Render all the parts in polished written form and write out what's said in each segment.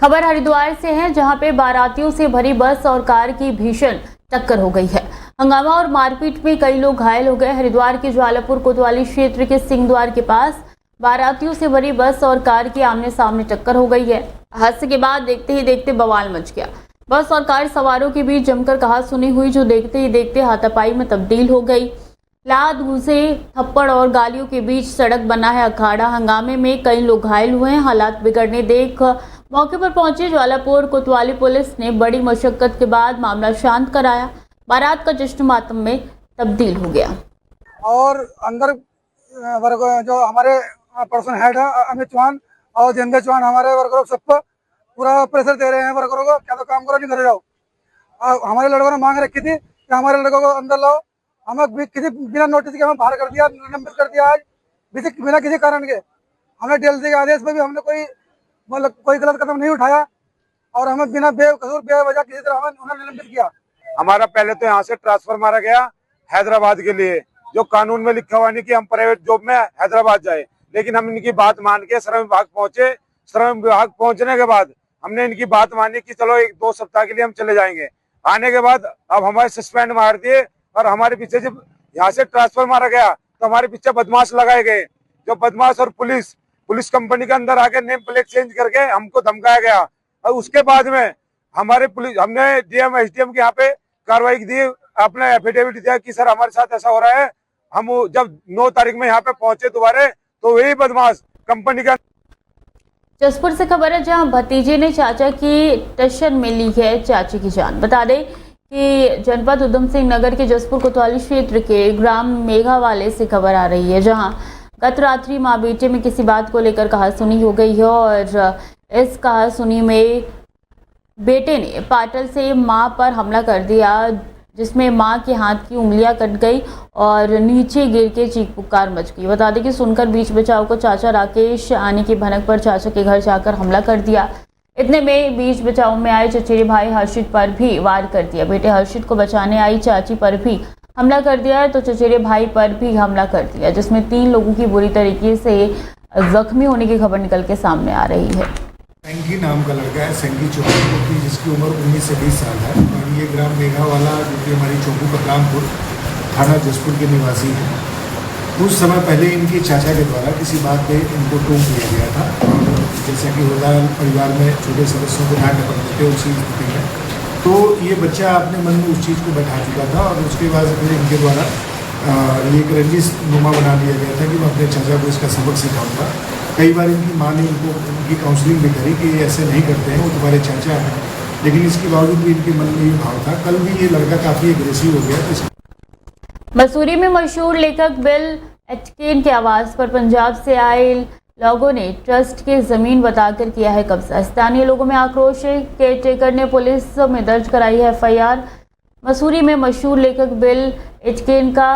खबर हरिद्वार से है, जहां पे बारातियों से भरी बस और कार की भीषण टक्कर हो गई है। हंगामा और मारपीट में कई लोग घायल हो गए। हरिद्वार के ज्वालापुर कोतवाली क्षेत्र के सिंहद्वार के पास बारातियों से भरी बस और कार की आमने सामने टक्कर हो गई है। हादसे के बाद देखते ही देखते बवाल मच गया। बस और कार सवारों के बीच जमकर कहासुनी हुई, जो देखते ही देखते हाथापाई में तब्दील हो गई। लात, घूसे, थप्पड़ और गालियों के बीच सड़क बना है अखाड़ा। हंगामे में कई लोग घायल हुए हैं। हालात बिगड़ने देख मौके पर पहुंची ज्वालापुर कोतवाली पुलिस ने बड़ी मशक्कत के बाद मामला शांत कराया। बारात का जश्न मातम में तब्दील हो गया। और अंदर जो हमारे पर्सन हेड है अमित चौहान और जिंदे चौहान, हमारे वर्करों सबको पूरा प्रेशर दे रहे हैं वर्करों को, क्या तो काम करो नहीं घर जाओ। हमारे लड़कों ने मांग रखी थी कि हमारे लड़कों को अंदर लाओ। हमें किसी बिना नोटिस के हमें बाहर कर दिया, निलंबित कर दिया। आज बिना किसी कारण के हमने डीएलसी के आदेश में भी हमने कोई गलत कदम नहीं उठाया और हमें बिना बेकसूर बेवजह किसी तरह हमें उन्हें निलंबित किया। हमारा पहले तो यहाँ से ट्रांसफर मारा गया हैदराबाद के लिए, जो कानून में लिखा हुआ नहीं कि हम प्राइवेट जॉब में हैदराबाद जाए, लेकिन हम इनकी बात मान के श्रम विभाग पहुंचे। श्रम विभाग पहुंचने के बाद हमने इनकी बात मानी कि चलो 1-2 सप्ताह के लिए हम चले जाएंगे। आने के बाद अब हमारे सस्पेंड मार दिए और हमारे पीछे जब यहाँ से ट्रांसफर मारा गया तो हमारे पीछे बदमाश लगाए गए। जो बदमाश और पुलिस कंपनी के अंदर आके नेम प्लेट चेंज करके हमको धमकाया गया। और उसके बाद में हमने डीएम एसडीएम के यहाँ पे कार्रवाई दी, अपना एफिडेविट दिया कि सर हमारे साथ ऐसा हो रहा है। हम जब 9 तारीख में यहाँ पे पहुंचे दोबारा, तो वही बदमाश कंपनी का। जसपुर से खबर है, जहां भतीजे ने चाचा की टशन में ली है चाची की जान। बता दें कि जनपद उधम सिंह नगर के जसपुर कोतवाली क्षेत्र के ग्राम मेघावाले से खबर आ रही है, जहां गत रात्रि मां बेटे में किसी बात को लेकर कहासुनी हो गई है और इस कहासुनी में बेटे ने पाटल से मां पर हमला कर दिया, जिसमें मां के हाथ की उंगलियां कट गई और नीचे गिर के चीख पुकार मच गई। बता दें कि सुनकर बीच बचाव को चाचा राकेश आने की भनक पर चाचा के घर जाकर हमला कर दिया। इतने में बीच बचाव में आए चचेरे भाई हर्षित पर भी वार कर दिया। बेटे हर्षित को बचाने आई चाची पर भी हमला कर दिया तो चचेरे भाई पर भी हमला कर दिया, जिसमें 3 लोगों की बुरी तरीके से जख्मी होने की खबर निकल के सामने आ रही है। संगी नाम का लड़का है, संगी चौहान, की जिसकी उम्र 19 से 20 साल है और ये ग्राम मेघावाला जो कि हमारी चौकी कपरामपुर थाना जसपुर के निवासी हैं। कुछ समय पहले इनके चाचा के द्वारा किसी बात पे इनको टोक दिया गया था और जैसा कि होता है परिवार में छोटे सदस्यों को ध्यान रखना देते उसी स्थिति में, तो ये बच्चा अपने मन में उस चीज़ को बैठा चुका था और उसके बाद फिर इनके द्वारा एक रंजिश नुमा बना दिया गया था कि मैं अपने चाचा को इसका सबक सिखाऊंगा। कई बार इनकी माँ ने उनकी काउंसलिंग भी करी कि ये ऐसे नहीं करते हैं, वो तुम्हारे चाचा हैं, लेकिन इसके बावजूद भी इनके मन में ये भाव था। कल भी ये लड़का काफ़ी एग्रेसिव हो गया। तो मसूरी में मशहूर लेखक बिल एटकिन के आवास पर पंजाब से आए लोगों ने ट्रस्ट की जमीन बताकर किया है कब्जा। स्थानीय लोगों में आक्रोश है। केयरटेकर ने पुलिस में दर्ज कराई है एफआईआर। मसूरी में मशहूर लेखक बिल एटकिन का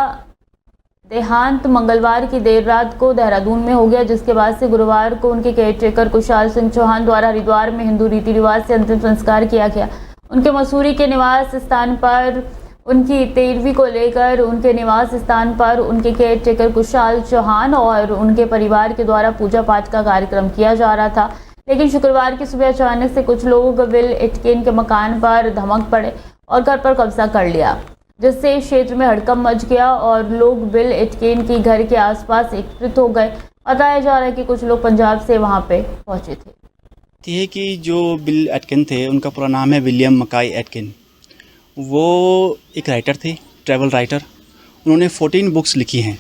देहांत मंगलवार की देर रात को देहरादून में हो गया, जिसके बाद से गुरुवार को उनके केयरटेकर कुशाल सिंह चौहान द्वारा हरिद्वार में हिंदू रीति रिवाज से अंतिम संस्कार किया गया। उनके मसूरी के निवास स्थान पर उनकी 13वीं को लेकर उनके निवास स्थान पर उनके केयरटेकर कुशाल चौहान और उनके परिवार के द्वारा पूजा पाठ का कार्यक्रम किया जा रहा था, लेकिन शुक्रवार की सुबह अचानक से कुछ लोग बिल एटकिन के मकान पर धमक पड़े और घर पर कब्जा कर लिया, जिससे क्षेत्र में हड़कंप मच गया और लोग बिल एटकिन की घर के आसपास एकत्रित हो गए। बताया जा रहा है कि कुछ लोग पंजाब से वहां पे पहुंचे थे। ये कि जो बिल एटकिन थे, उनका पूरा नाम है विलियम मकाई एटकिन। वो एक राइटर थे, ट्रैवल राइटर। उन्होंने 14 बुक्स लिखी हैं,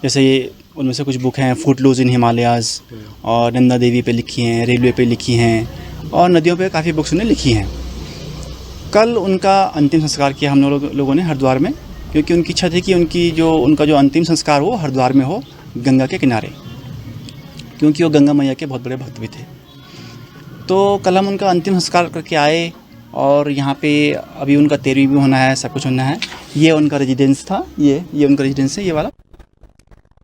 जैसे ये उनमें से कुछ बुक हैं फुटलूज इन हिमालयाज़ और नंदा देवी पे लिखी हैं, रेलवे पे लिखी हैं और नदियों पे काफ़ी बुक्स उन्होंने लिखी हैं। कल उनका अंतिम संस्कार किया हम लोगों ने हरिद्वार में, क्योंकि उनकी इच्छा थी कि उनका जो अंतिम संस्कार हो हरिद्वार में हो, गंगा के किनारे, क्योंकि वो गंगा मैया के बहुत बड़े भक्त भी थे। तो कल हम उनका अंतिम संस्कार करके आए और यहाँ पे अभी उनका 13वीं भी होना है, सब कुछ होना है। ये उनका रेजिडेंस था, ये उनका रेजिडेंस है, ये वाला।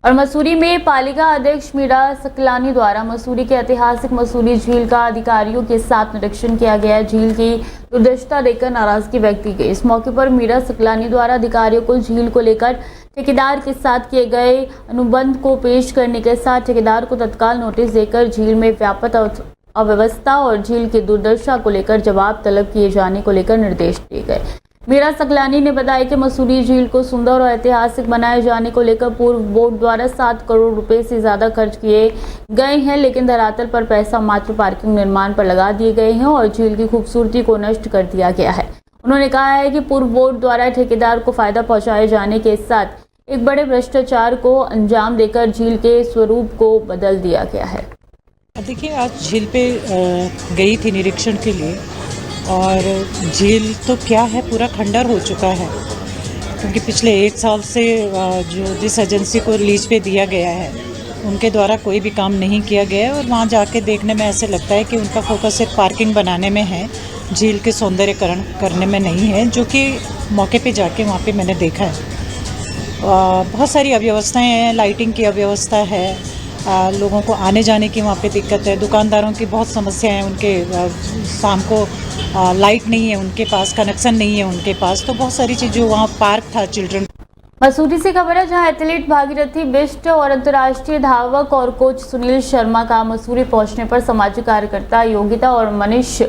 और मसूरी में पालिका अध्यक्ष मीरा सकलानी द्वारा मसूरी के ऐतिहासिक मसूरी झील का अधिकारियों के साथ निरीक्षण किया गया। झील की दुर्दशा देखकर नाराजगी व्यक्त की गई। इस मौके पर मीरा सकलानी द्वारा अधिकारियों को झील को लेकर ठेकेदार के साथ किए गए अनुबंध को पेश करने के साथ ठेकेदार को तत्काल नोटिस देकर झील में अव्यवस्था और झील की दुर्दशा को लेकर जवाब तलब किए जाने को लेकर निर्देश दिए गए। मीरा सकलानी ने बताया कि मसूरी झील को सुंदर और ऐतिहासिक बनाए जाने को लेकर पूर्व बोर्ड द्वारा 7 करोड़ रुपए से ज्यादा खर्च किए गए हैं, लेकिन धरातल पर पैसा मात्र पार्किंग निर्माण पर लगा दिए गए हैं और झील की खूबसूरती को नष्ट कर दिया गया है। उन्होंने कहा है कि पूर्व बोर्ड द्वारा ठेकेदार को फायदा पहुंचाए जाने के साथ एक बड़े भ्रष्टाचार को अंजाम देकर झील के स्वरूप को बदल दिया गया है। देखिए, आज झील पे गई थी निरीक्षण के लिए और झील तो क्या है, पूरा खंडर हो चुका है, क्योंकि पिछले 1 साल से जिस एजेंसी को लीज पे दिया गया है उनके द्वारा कोई भी काम नहीं किया गया है और वहाँ जाके देखने में ऐसे लगता है कि उनका फोकस सिर्फ पार्किंग बनाने में है, झील के सौंदर्यकरण करने में नहीं है, जो कि मौके पे जाके वहाँ पे मैंने देखा है। बहुत सारी अव्यवस्थाएं हैं, लाइटिंग की अव्यवस्था है, लोगों को आने जाने की वहाँ पे दिक्कत है, दुकानदारों की बहुत समस्या है, उनके शाम को लाइट नहीं है उनके पास, कनेक्शन नहीं है उनके पास, तो बहुत सारी चीज़ें। वहाँ पार्क था चिल्ड्रन। मसूरी से खबर है, जहां एथलीट भागीरथी बिष्ट और अंतर्राष्ट्रीय धावक और कोच सुनील शर्मा का मसूरी पहुंचने पर सामाजिक कार्यकर्ता योगिता और मनीष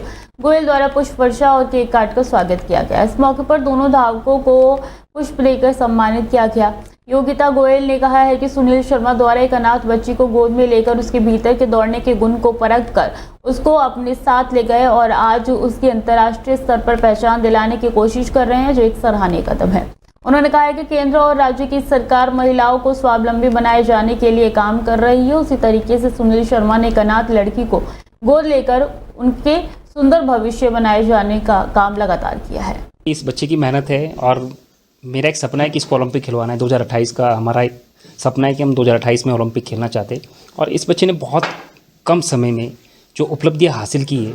गोयल द्वारा पुष्प वर्षा और केक काट कर स्वागत किया गया। इस मौके पर दोनों धावकों को पुष्प देकर सम्मानित किया गया। योगिता गोयल ने कहा है कि सुनील शर्मा द्वारा एक अनाथ बच्ची को गोद में लेकर उसके भीतर के दौड़ने के गुण को परख कर उसको अपने साथ ले गए और आज उसकी अंतर्राष्ट्रीय स्तर पर पहचान दिलाने की कोशिश कर रहे हैं, जो एक सराहनीय कदम है। उन्होंने कहा है कि केंद्र और राज्य की सरकार महिलाओं को स्वावलंबी बनाए जाने के लिए काम कर रही है। उसी तरीके से सुनील शर्मा ने एक अनाथ लड़की को गोद लेकर उनके सुंदर भविष्य बनाए जाने का काम लगातार किया है। इस बच्चे की मेहनत है और मेरा एक सपना है कि इसको ओलंपिक खिलवाना है। 2028 का हमारा एक सपना है कि हम 2028 में ओलंपिक खेलना चाहते हैं और इस बच्चे ने बहुत कम समय में जो उपलब्धियां हासिल की है,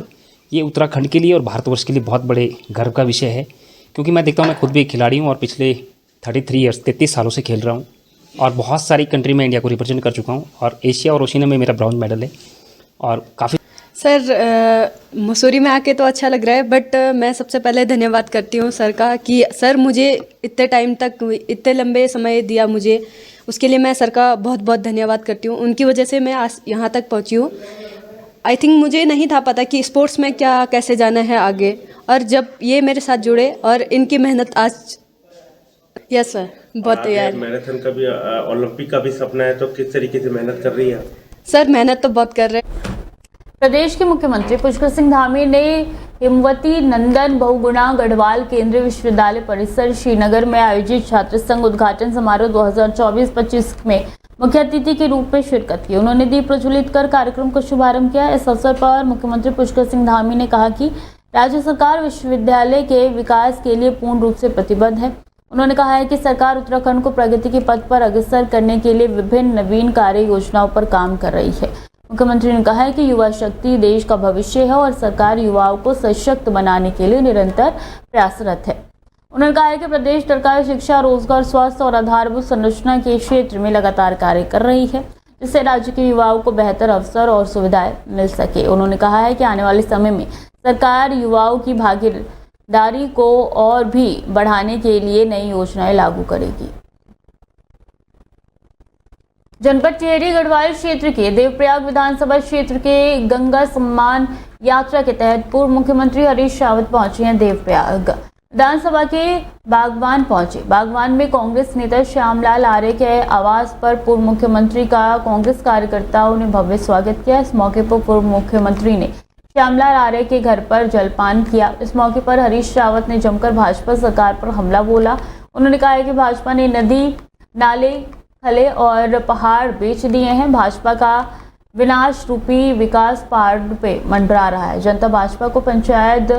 ये उत्तराखंड के लिए और भारतवर्ष के लिए बहुत बड़े गर्व का विषय है, क्योंकि मैं देखता हूँ, मैं खुद भी एक खिलाड़ी हूँ और पिछले 33 सालों से खेल रहा हूँ और बहुत सारी कंट्री में इंडिया को रिप्रेजेंट कर चुका हूँ और एशिया और ओशिनिया में मेरा ब्रॉन्ज मेडल है और काफ़ी। सर, मसूरी में आके तो अच्छा लग रहा है, बट मैं सबसे पहले धन्यवाद करती हूँ सर का कि सर मुझे इतने टाइम तक, इतने लंबे समय दिया मुझे, उसके लिए मैं सर का बहुत बहुत धन्यवाद करती हूँ। उनकी वजह से मैं आज यहाँ तक पहुँची हूँ। आई थिंक मुझे नहीं था पता कि स्पोर्ट्स में क्या कैसे जाना है आगे, और जब ये मेरे साथ जुड़े और इनकी मेहनत आज, यस सर, बहुत तैयार। मैराथन का भी, ओलंपिक का भी सपना है, तो किस तरीके से मेहनत कर रही है सर? मेहनत तो बहुत कर रहे हैं। प्रदेश के मुख्यमंत्री पुष्कर सिंह धामी ने हिमवती नंदन बहुगुणा गढ़वाल केंद्रीय विश्वविद्यालय परिसर श्रीनगर में आयोजित छात्र संघ उद्घाटन समारोह 2024-25 में मुख्य अतिथि के रूप में शिरकत की। उन्होंने दीप प्रज्वलित कर कार्यक्रम का शुभारंभ किया। इस अवसर पर मुख्यमंत्री पुष्कर सिंह धामी ने कहा कि राज्य सरकार विश्वविद्यालय के विकास के लिए पूर्ण रूप से प्रतिबद्ध है। उन्होंने कहा है कि सरकार उत्तराखंड को प्रगति के पथ पर अग्रसर करने के लिए विभिन्न नवीन कार्य योजनाओं पर काम कर रही है। मुख्यमंत्री ने कहा है कि युवा शक्ति देश का भविष्य है और सरकार युवाओं को सशक्त बनाने के लिए निरंतर प्रयासरत है। उन्होंने कहा है कि प्रदेश सरकार शिक्षा, रोजगार, स्वास्थ्य और आधारभूत संरचना के क्षेत्र में लगातार कार्य कर रही है, जिससे राज्य के युवाओं को बेहतर अवसर और सुविधाएं मिल सके। उन्होंने कहा है कि आने वाले समय में सरकार युवाओं की भागीदारी को और भी बढ़ाने के लिए नई योजनाएं लागू करेगी। जनपद टिहरी गढ़वाल क्षेत्र के देवप्रयाग विधानसभा क्षेत्र के गंगा सम्मान यात्रा के तहत पूर्व मुख्यमंत्री हरीश रावत पहुंचे हैं। देवप्रयाग विधानसभा के बागवान पहुंचे। बागवान में कांग्रेस नेता श्यामलाल आर्य के आवास पर पूर्व मुख्यमंत्री का कांग्रेस कार्यकर्ताओं ने भव्य स्वागत किया। इस मौके पर पूर्व मुख्यमंत्री ने श्यामलाल आर्य के घर पर जलपान किया। इस मौके पर हरीश रावत ने जमकर भाजपा सरकार पर हमला बोला। उन्होंने कहा है कि भाजपा ने नदी, नाले, खले और पहाड़ बेच दिए हैं। भाजपा का विनाश रूपी विकास पहाड़ पे मंडरा रहा है। जनता भाजपा को पंचायत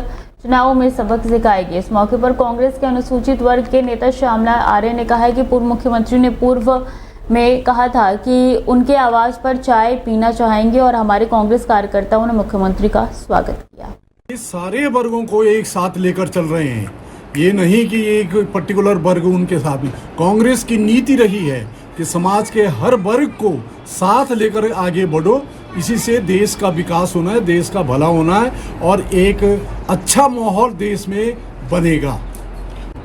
चुनावों में सबक सिखाएगी। इस मौके पर कांग्रेस के अनुसूचित वर्ग के नेता श्यामलाल आर्य ने कहा है कि पूर्व मुख्यमंत्री ने पूर्व में कहा था कि उनके आवास पर चाय पीना चाहेंगे और हमारे कांग्रेस कार्यकर्ताओं ने मुख्यमंत्री का स्वागत किया। ये सारे वर्गों को एक साथ लेकर चल रहे हैं, ये नहीं कि एक पर्टिकुलर वर्ग उनके साथ। कांग्रेस की नीति रही है कि समाज के हर वर्ग को साथ लेकर आगे बढ़ो, इसी से देश का विकास होना है, देश का भला होना है और एक अच्छा माहौल देश में बनेगा।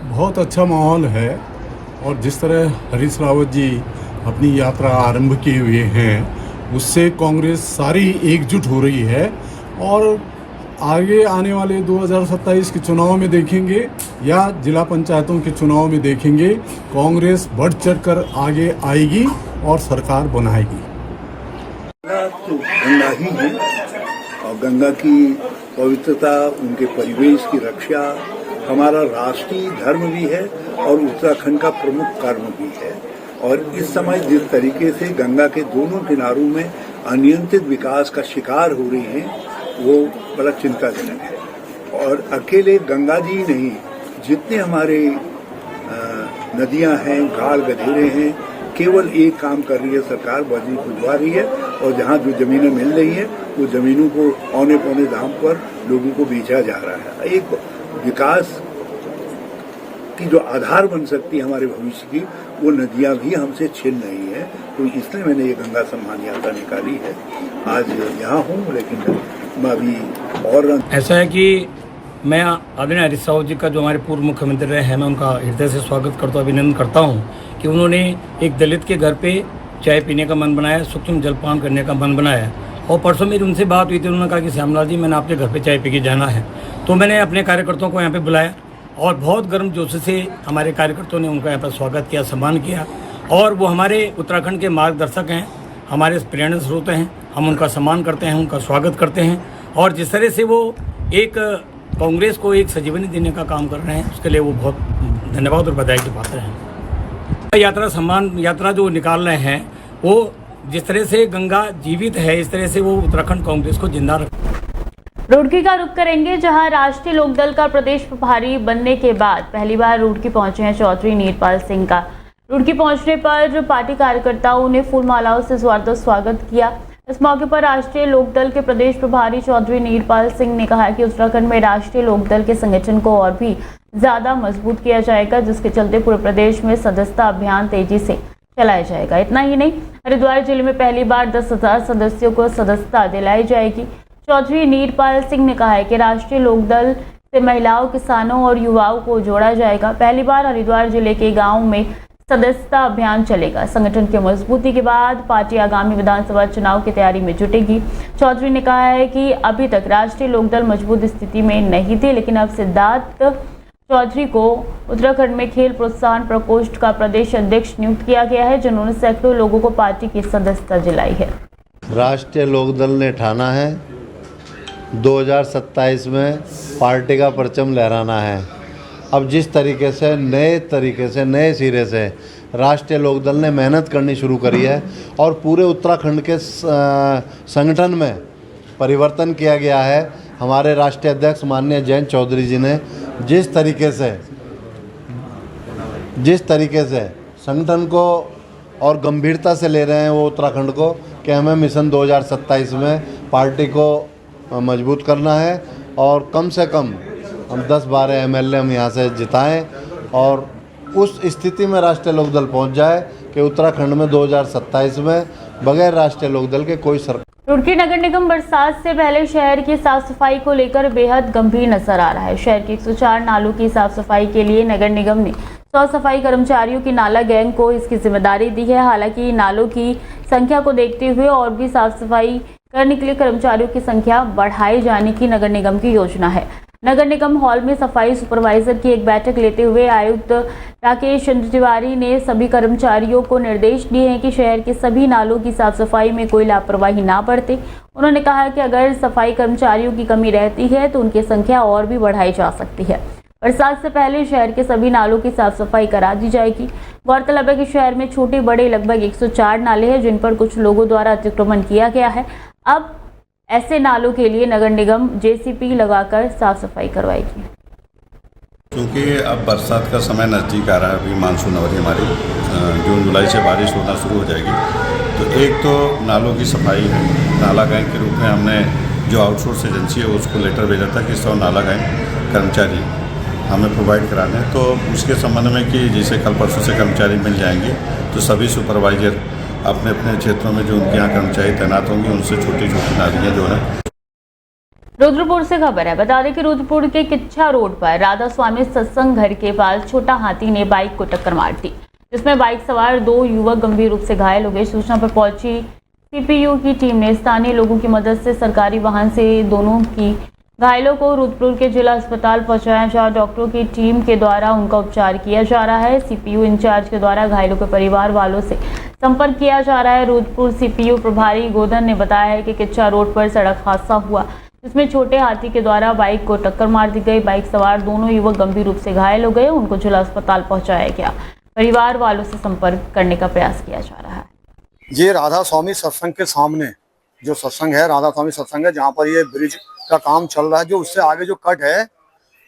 बहुत अच्छा माहौल है और जिस तरह हरीश रावत जी अपनी यात्रा आरंभ किए हुए हैं, उससे कांग्रेस सारी एकजुट हो रही है और आगे आने वाले 2027 के चुनाव में देखेंगे या जिला पंचायतों के चुनाव में देखेंगे, कांग्रेस बढ़ चढ़कर आगे आएगी और सरकार बनाएगी। तो गंगा ही है और गंगा की पवित्रता, उनके परिवेश की रक्षा हमारा राष्ट्रीय धर्म भी है और उत्तराखंड का प्रमुख कर्म भी है। और इस समय जिस तरीके से गंगा के दोनों किनारों में अनियंत्रित विकास का शिकार हो रही हैं वो बड़ा चिंताजनक है। और अकेले गंगा जी नहीं, जितने हमारे नदियां हैं, गाड़ गधेरे हैं, केवल एक काम कर रही है सरकार, बजरी खुदवा रही है और जहाँ जो जमीनें मिल रही हैं वो जमीनों को औने पौने दाम पर लोगों को बेचा जा रहा है। एक विकास की जो आधार बन सकती है हमारे भविष्य की, वो नदियां भी हमसे छिन रही है। तो इसलिए मैंने ये गंगा सम्मान यात्रा निकाली है। आज यहाँ हूँ, लेकिन मैं अभी और ऐसा है कि मैं आदरणीय हरीश रावत जी का, जो हमारे पूर्व मुख्यमंत्री रहे हैं, मैं उनका हृदय से स्वागत करता हूँ, अभिनंदन करता हूँ कि उन्होंने एक दलित के घर पे चाय पीने का मन बनाया, सूक्ष्म जलपान करने का मन बनाया। और परसों मेरी उनसे बात हुई थी, उन्होंने कहा कि श्यामलाल जी, मैंने आपके घर पे चाय पी के जाना है। तो मैंने अपने कार्यकर्ताओं को यहाँ पे बुलाया और बहुत गर्म जोश से हमारे कार्यकर्ताओं ने उनका यहाँ पर स्वागत किया, सम्मान किया। और वो हमारे उत्तराखंड के मार्गदर्शक हैं, हमारे प्रेरणा स्रोत हैं। हम उनका सम्मान करते हैं, उनका स्वागत करते हैं। और जिस तरह से वो एक कांग्रेस को एक सजीवनी देने का काम कर रहे हैं, उसके लिए वो बहुत धन्यवाद और बधाई के पात्र हैं। यात्रा सम्मान यात्रा जो निकाल रहे हैं, वो जिस तरह से गंगा जीवित है, इस तरह से वो उत्तराखंड कांग्रेस को जिंदा रख। रुड़की का रुख करेंगे, जहां राष्ट्रीय लोकदल का प्रदेश प्रभारी बनने के बाद पहली बार रुड़की पहुंचे हैं चौधरी नीरपाल सिंह का। रुड़की पहुंचने पर पार्टी कार्यकर्ताओं ने फूल मालाओं से जोरदार स्वागत किया। इस मौके पर राष्ट्रीय लोकदल के प्रदेश प्रभारी चौधरी नीरपाल सिंह ने कहा कि उत्तराखंड में राष्ट्रीय लोकदल के संगठन को और भी ज्यादा मजबूत किया जाएगा, जिसके चलते पूरे प्रदेश में सदस्यता अभियान तेजी से चलाया जाएगा। इतना ही नहीं, हरिद्वार जिले में पहली बार 10,000 सदस्यों को सदस्यता दिलाई जाएगी। चौधरी नीरपाल सिंह ने कहा है कि राष्ट्रीय लोकदल से महिलाओं, किसानों और युवाओं को जोड़ा जाएगा। पहली बार हरिद्वार जिले के गाँव में सदस्यता अभियान चलेगा। संगठन की मजबूती के बाद पार्टी आगामी विधानसभा चुनाव की तैयारी में जुटेगी। चौधरी ने कहा है कि अभी तक राष्ट्रीय लोकदल मजबूत स्थिति में नहीं थी, लेकिन अब सिद्धार्थ चौधरी को उत्तराखंड में खेल प्रोत्साहन प्रकोष्ठ का प्रदेश अध्यक्ष नियुक्त किया गया है, जिन्होंने सैकड़ों लोगों को पार्टी की सदस्यता दिलाई है। राष्ट्रीय लोकदल ने ठाना है 2027 में पार्टी का परचम लहराना है। अब जिस तरीके से नए सिरे से राष्ट्रीय लोकदल ने मेहनत करनी शुरू करी है और पूरे उत्तराखंड के संगठन में परिवर्तन किया गया है, हमारे राष्ट्रीय अध्यक्ष माननीय जयंत चौधरी जी ने जिस तरीके से संगठन को और गंभीरता से ले रहे हैं वो उत्तराखंड को, कि हमें मिशन 2027 में पार्टी को मजबूत करना है और कम से कम हम 10-12 एमएलए हम यहाँ से जिताएं और उस स्थिति में राष्ट्रीय लोकदल पहुँच जाए कि उत्तराखंड में 2027 में बगैर राष्ट्रीय लोकदल के कोई सरकार। रुड़की नगर निगम बरसात से पहले शहर की साफ सफाई को लेकर बेहद गंभीर नजर आ रहा है। शहर के 104 नालों की साफ सफाई के लिए नगर निगम ने 100 सफाई कर्मचारियों की नाला गैंग को इसकी जिम्मेदारी दी है। हालांकि नालों की संख्या को देखते हुए और भी साफ सफाई करने के लिए कर्मचारियों की संख्या बढ़ाए जाने की नगर निगम की योजना है। नगर निगम हॉल में सफाई सुपरवाइजर की एक बैठक लेते हुए आयुक्त राकेश चंद्र तिवारी ने सभी कर्मचारियों को निर्देश दिए हैं कि शहर के सभी नालों की साफ सफाई में कोई लापरवाही ना बरते। उन्होंने कहा कि अगर सफाई कर्मचारियों की कमी रहती है तो उनकी संख्या और भी बढ़ाई जा सकती है। बरसात से पहले शहर के सभी नालों की साफ सफाई करा दी जाएगी। गौरतलब है कि शहर में छोटे बड़े लगभग 104 नाले हैं, जिन पर कुछ लोगों द्वारा अतिक्रमण किया गया है। अब ऐसे नालों के लिए नगर निगम जेसीपी लगाकर साफ सफाई करवाएगी। क्योंकि अब बरसात का समय नज़दीक आ रहा है, अभी मानसून अवधि हमारी जून जुलाई से बारिश होना शुरू हो जाएगी, तो एक तो नालों की सफाई है। नाला गैंग के रूप में हमने जो आउटसोर्स एजेंसी है उसको लेटर भेजा था कि 100 नाला गैंग कर्मचारी हमें प्रोवाइड कराने हैं। तो उसके संबंध में कि जैसे कल परसों से कर्मचारी मिल जाएंगे तो सभी सुपरवाइजर अपने अपने क्षेत्रों में जो उनके यहाँ कर्मचारी तैनात होंगे उनसे छोटी छोटी नालियाँ जो है। रुद्रपुर से खबर है, बता दें कि रुद्रपुर के किच्छा रोड पर राधा स्वामी सत्संग घर के पास छोटा हाथी ने बाइक को टक्कर मार दी, जिसमें बाइक सवार 2 युवक गंभीर रूप से घायल हो गए। सूचना पर पहुंची सीपीयू की टीम ने स्थानीय लोगों की मदद से सरकारी वाहन से दोनों की घायलों को रुद्रपुर के जिला अस्पताल पहुंचाया, जहां डॉक्टरों की टीम के द्वारा उनका उपचार किया जा रहा है। सीपीयू इंचार्ज के द्वारा घायलों के परिवार वालों से संपर्क किया जा रहा है। रुद्रपुर सीपीयू प्रभारी गोदन ने बताया है कि किच्चा रोड पर सड़क हादसा हुआ, जिसमें छोटे हाथी के द्वारा बाइक को टक्कर मार दी गई। बाइक सवार दोनों युवक गंभीर रूप से घायल हो गए, उनको जिला अस्पताल पहुंचाया गया। परिवार वालों से संपर्क करने का प्रयास किया जा रहा है। ये राधा स्वामी सत्संग के सामने जो सत्संग है, राधा स्वामी सत्संग है, जहाँ पर ये ब्रिज का काम चल रहा है, जो उससे आगे जो कट है,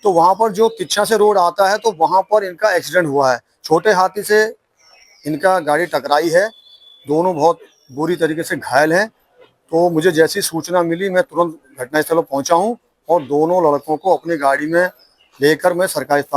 तो वहाँ पर जो किच्छा से रोड आता है, तो वहाँ पर इनका एक्सीडेंट हुआ है। छोटे हाथी से इनका गाड़ी टकराई है, दोनों बहुत बुरी तरीके से घायल हैं। तो मुझे जैसी सूचना मिली, मैं तुरंत घटनास्थल पर पहुंचा हूं और दोनों लड़कों को अपनी गाड़ी में लेकर मैं सरकारी